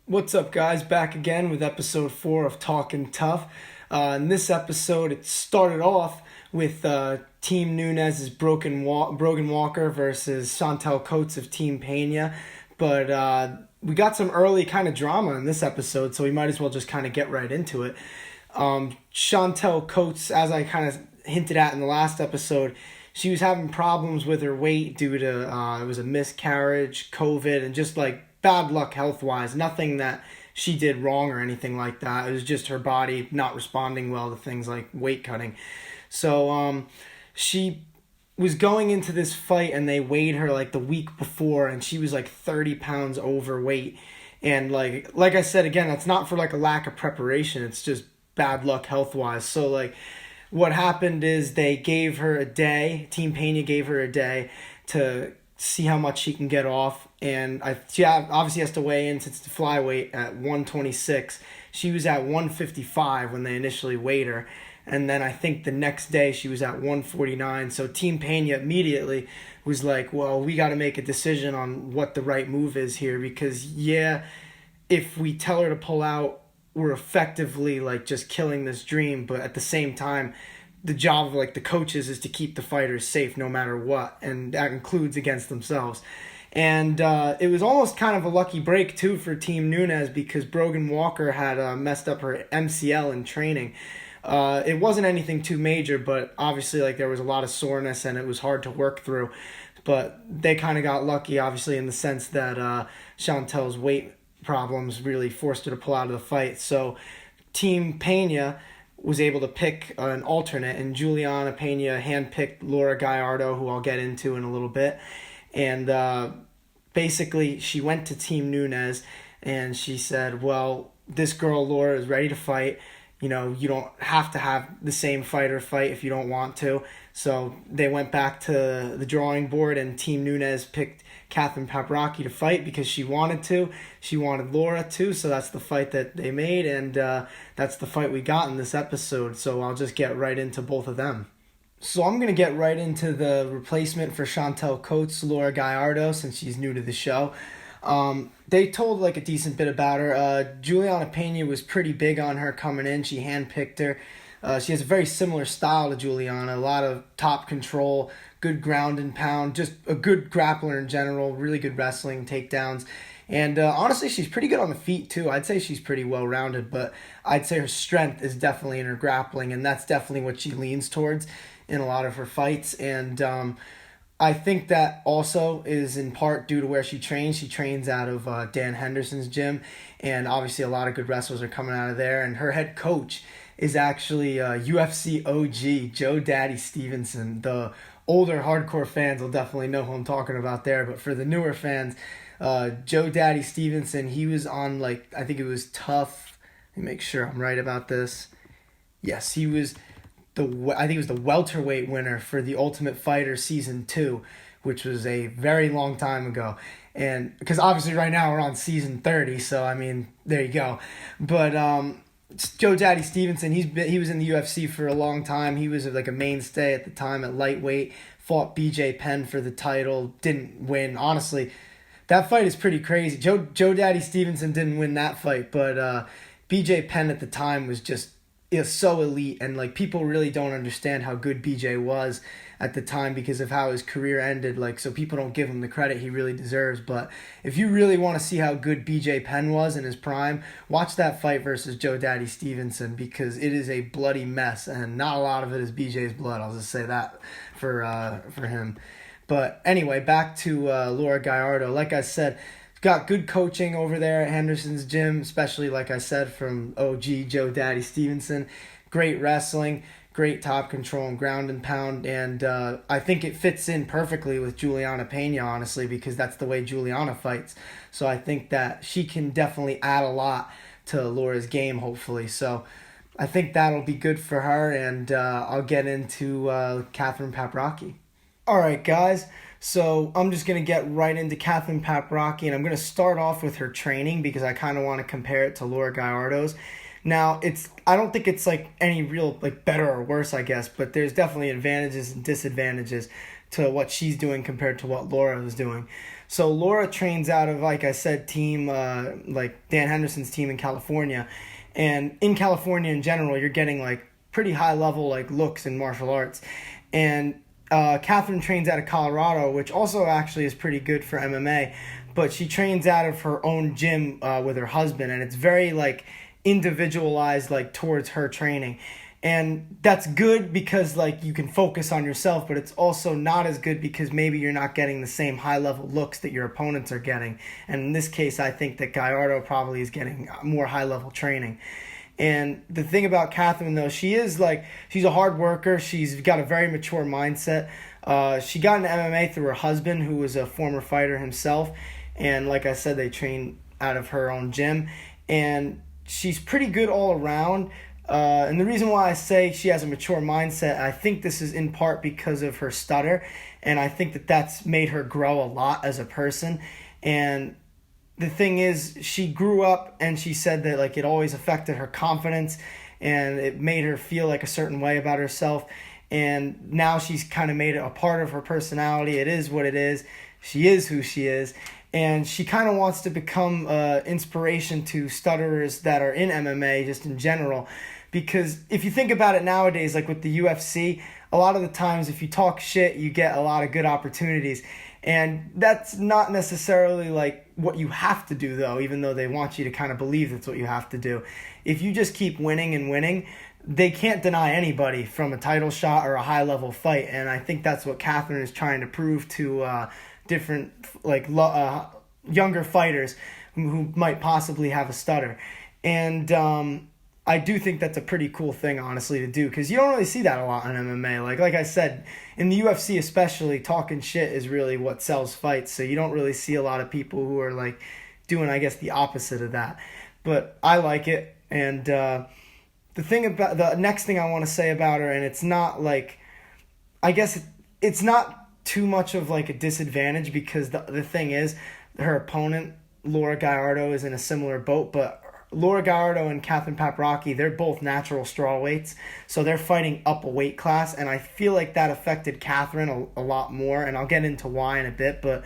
What's up, guys? Back again with episode 4 of Talkin TUF. In this episode, it started off with Team Nunes' Brogan Walker versus Chantel Coates of Team Pena. But we got some early kind of drama in this episode, so we might as well just kind of get right into it. Chantel Coates, as I kind of hinted at in the last episode, she was having problems with her weight due to it was a miscarriage, COVID, and just like bad luck health-wise. Nothing that she did wrong or anything like that. It was just her body not responding well to things like weight cutting. So she was going into this fight, and they weighed her like the week before, and she was like 30 pounds overweight. And like I said, again, that's not for like a lack of preparation. It's just bad luck health-wise. So like what happened is they gave her a day. Team Pena gave her a day to see how much she can get off, and she obviously has to weigh in since it's the flyweight at 126. She was at 155 when they initially weighed her, and then I think the next day she was at 149. So Team Pena immediately was like, well, we got to make a decision on what the right move is here, because if we tell her to pull out, we're effectively like just killing this dream, but at the same time, the job of like the coaches is to keep the fighters safe no matter what, and that includes against themselves. And it was almost kind of a lucky break too for Team Nunes, because Brogan Walker had messed up her MCL in training. It wasn't anything too major, but obviously like there was a lot of soreness and it was hard to work through. But they kind of got lucky, obviously, in the sense that Chantel's weight problems really forced her to pull out of the fight. So Team Pena was able to pick an alternate, and Juliana Pena handpicked Laura Gallardo, who I'll get into in a little bit. And basically, she went to Team Nunes, and she said, well, this girl, Laura, is ready to fight. You know, you don't have to have the same fighter fight if you don't want to. So they went back to the drawing board, and Team Nunes picked Kathryn Paprocki to fight because she wanted to. She wanted Laura to, so that's the fight that they made, and that's the fight we got in this episode. So I'll just get right into both of them. So I'm going to get right into the replacement for Chantel Coates, Laura Gallardo, since she's new to the show. They told like a decent bit about her. Juliana Pena was pretty big on her coming in. She handpicked her. She has a very similar style to Juliana, a lot of top control, good ground and pound, just a good grappler in general, really good wrestling, takedowns. And honestly, she's pretty good on the feet too. I'd say she's pretty well-rounded, but I'd say her strength is definitely in her grappling, and that's definitely what she leans towards in a lot of her fights. And I think that also is in part due to where she trains. She trains out of Dan Henderson's gym, and obviously a lot of good wrestlers are coming out of there. And her head coach is actually UFC OG Joe Daddy Stevenson. The older hardcore fans will definitely know who I'm talking about there, but for the newer fans, Joe Daddy Stevenson, he was on I think it was TUF. Let me make sure I'm right about this. Yes, he was I think it was the welterweight winner for The Ultimate Fighter Season 2, which was a very long time ago. And because obviously right now we're on Season 30, so I mean, there you go. But Joe Daddy Stevenson, he was in the UFC for a long time. He was like a mainstay at the time at lightweight, fought BJ Penn for the title, didn't win. Honestly, that fight is pretty crazy. Joe Daddy Stevenson didn't win that fight, but BJ Penn at the time was just so elite, and like people really don't understand how good BJ was at the time because of how his career ended, so people don't give him the credit he really deserves. But if you really want to see how good BJ Penn was in his prime, watch that fight versus Joe Daddy Stevenson, because it is a bloody mess, and not a lot of it is BJ's blood. I'll just say that for him. But anyway, back to Laura Gallardo. Like I said, got good coaching over there at Henderson's gym, especially, like I said, from OG Joe Daddy Stevenson. Great wrestling, great top control and ground and pound, and I think it fits in perfectly with Juliana Pena, honestly, because that's the way Juliana fights. So I think that she can definitely add a lot to Laura's game, hopefully. So I think that'll be good for her, and I'll get into Kathryn Paprocki. All right, guys. So I'm just going to get right into Kathryn Paprocki, and I'm going to start off with her training because I kind of want to compare it to Laura Gallardo's. Now, I don't think it's any real better or worse, I guess, but there's definitely advantages and disadvantages to what she's doing compared to what Laura is doing. So Laura trains out of, like I said, team like Dan Henderson's team in California. And in California in general, you're getting like pretty high level like looks in martial arts. And Kathryn trains out of Colorado, which also actually is pretty good for MMA. But she trains out of her own gym with her husband, and it's very like individualized like towards her training. And that's good because like you can focus on yourself, but it's also not as good because maybe you're not getting the same high level looks that your opponents are getting. And in this case, I think that Gallardo probably is getting more high level training. And the thing about Kathryn, though, she's a hard worker. She's got a very mature mindset. She got into MMA through her husband, who was a former fighter himself. And like I said, they train out of her own gym. And she's pretty good all around. And the reason why I say she has a mature mindset, I think this is in part because of her stutter. And I think that that's made her grow a lot as a person. And the thing is, she grew up and she said that like it always affected her confidence and it made her feel like a certain way about herself. And now she's kind of made it a part of her personality. It is what it is. She is who she is. And she kind of wants to become inspiration to stutterers that are in MMA just in general. Because if you think about it nowadays, like with the UFC, a lot of the times if you talk shit, you get a lot of good opportunities. And that's not necessarily like what you have to do, though, even though they want you to kind of believe that's what you have to do. If you just keep winning and winning, they can't deny anybody from a title shot or a high-level fight. And I think that's what Kathryn is trying to prove to different younger fighters who might possibly have a stutter. And I do think that's a pretty cool thing, honestly, to do, because you don't really see that a lot in MMA. Like I said, in the UFC especially, talking shit is really what sells fights. So you don't really see a lot of people who are like doing, I guess, the opposite of that. But I like it. And the next thing I want to say about her, and it's not like, I guess it's not too much of like a disadvantage, because the thing is, her opponent, Laura Gallardo, is in a similar boat, but Laura Gallardo and Kathryn Paprocki, they're both natural strawweights, so they're fighting up a weight class, and I feel like that affected Kathryn a lot more, and I'll get into why in a bit, but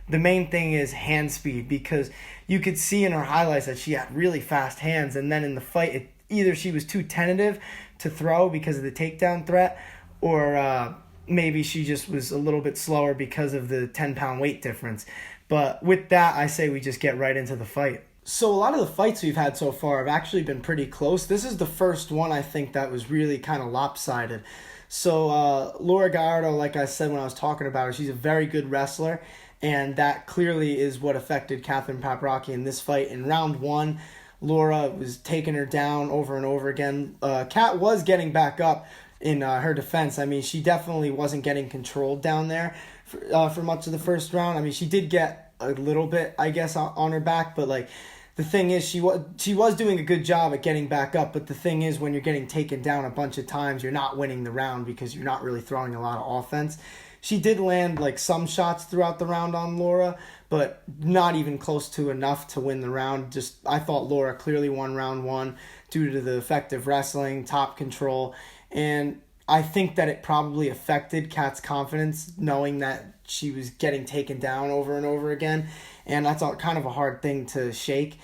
the main thing is hand speed, because you could see in her highlights that she had really fast hands, and then in the fight, either she was too tentative to throw because of the takedown threat, or maybe she just was a little bit slower because of the 10-pound weight difference. But with that, I say we just get right into the fight. So a lot of the fights we've had so far have actually been pretty close. This is the first one, I think, that was really kind of lopsided. So Laura Gallardo, like I said when I was talking about her, she's a very good wrestler, and that clearly is what affected Kathryn Paprocki in this fight. In round one, Laura was taking her down over and over again. Kat was getting back up in her defense. I mean, she definitely wasn't getting controlled down there for much of the first round. I mean, she did get a little bit, I guess, on her back, but like, the thing is, she was doing a good job at getting back up, but the thing is, when you're getting taken down a bunch of times, you're not winning the round because you're not really throwing a lot of offense. She did land like some shots throughout the round on Laura, but not even close to enough to win the round. I thought Laura clearly won round one due to the effective wrestling, top control, and I think that it probably affected Kat's confidence, knowing that she was getting taken down over and over again. And that's kind of a hard thing to shake.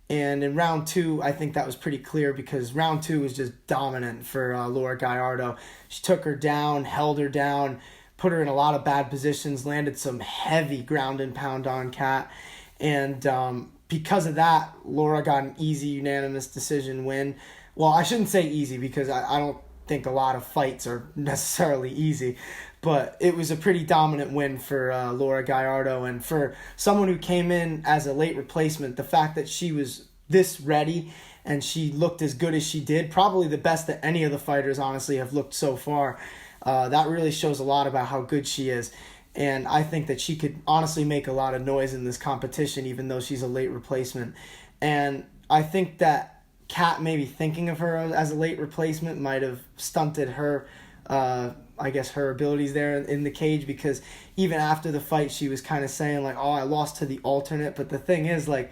And in round two, I think that was pretty clear, because round two was just dominant for Laura Gallardo. She took her down, held her down, put her in a lot of bad positions, landed some heavy ground and pound on Kat. And because of that, Laura got an easy unanimous decision win. Well, I shouldn't say easy, because I don't think a lot of fights are necessarily easy, but it was a pretty dominant win for Laura Gallardo. And for someone who came in as a late replacement, the fact that she was this ready and she looked as good as she did, probably the best that any of the fighters honestly have looked so far, that really shows a lot about how good she is. And I think that she could honestly make a lot of noise in this competition, even though she's a late replacement. And I think that Kat maybe thinking of her as a late replacement might have stunted her, I guess, her abilities there in the cage, because even after the fight, she was kind of saying like, oh, I lost to the alternate. But the thing is, like,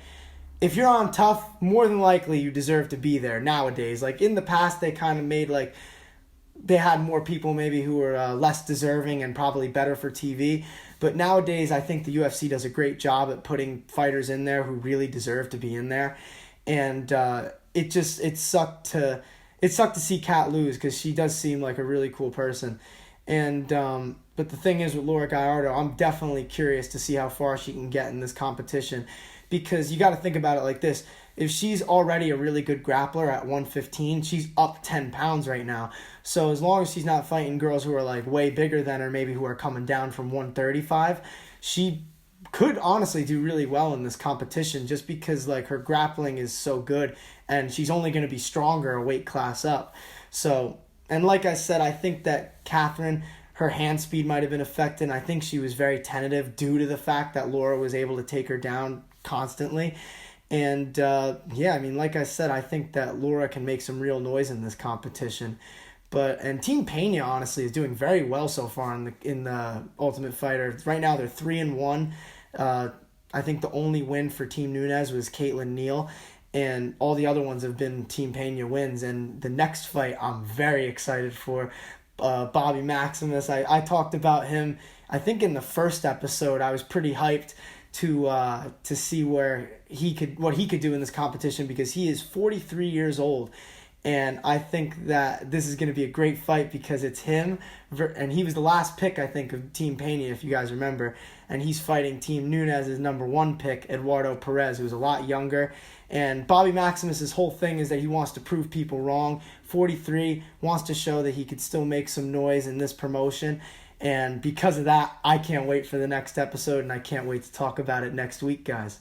if you're on TUF, more than likely you deserve to be there nowadays. Like, in the past, they kind of made like they had more people maybe who were less deserving and probably better for TV. But nowadays, I think the UFC does a great job at putting fighters in there who really deserve to be in there. And it sucked to see Kat lose, because she does seem like a really cool person. And but the thing is with Laura Gallardo, I'm definitely curious to see how far she can get in this competition, because you got to think about it like this. If she's already a really good grappler at 115, she's up 10 pounds right now. So as long as she's not fighting girls who are like way bigger than her, maybe who are coming down from 135, she could honestly do really well in this competition, just because like her grappling is so good, and she's only going to be stronger a weight class up. So, and like I said, I think that Kathryn, her hand speed might have been affected. I think she was very tentative due to the fact that Laura was able to take her down constantly. And like I said, I think that Laura can make some real noise in this competition. And Team Pena honestly is doing very well so far in the Ultimate Fighter. Right now they're 3-1. I think the only win for Team Nunes was Caitlin Neal, and all the other ones have been Team Pena wins. And the next fight I'm very excited for, Bobby Maximus. I talked about him, I think in the first episode. I was pretty hyped to see what he could do in this competition, because he is 43 years old. And I think that this is going to be a great fight, because it's him, and he was the last pick, I think, of Team Pena, if you guys remember. And he's fighting Team Nunes' number 1 pick, Eduardo Perez, who's a lot younger. And Bobby Maximus' whole thing is that he wants to prove people wrong. 43, wants to show that he could still make some noise in this promotion. And because of that, I can't wait for the next episode, and I can't wait to talk about it next week, guys.